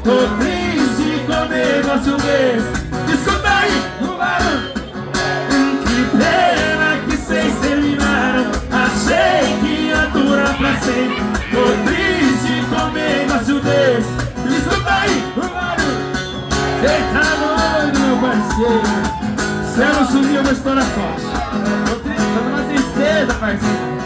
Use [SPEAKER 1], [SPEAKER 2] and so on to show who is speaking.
[SPEAKER 1] Tô triste com o negócio desse. Escuta aí, no barulho. Que pena que vocês terminaram. Achei que ia durar pra sempre. Tô triste com o negócio desse. Escuta aí, no barulho. Eita doido, meu parceiro. Se ela não sumir, eu vou estourar forte. Tô numa tristeza, parceiro.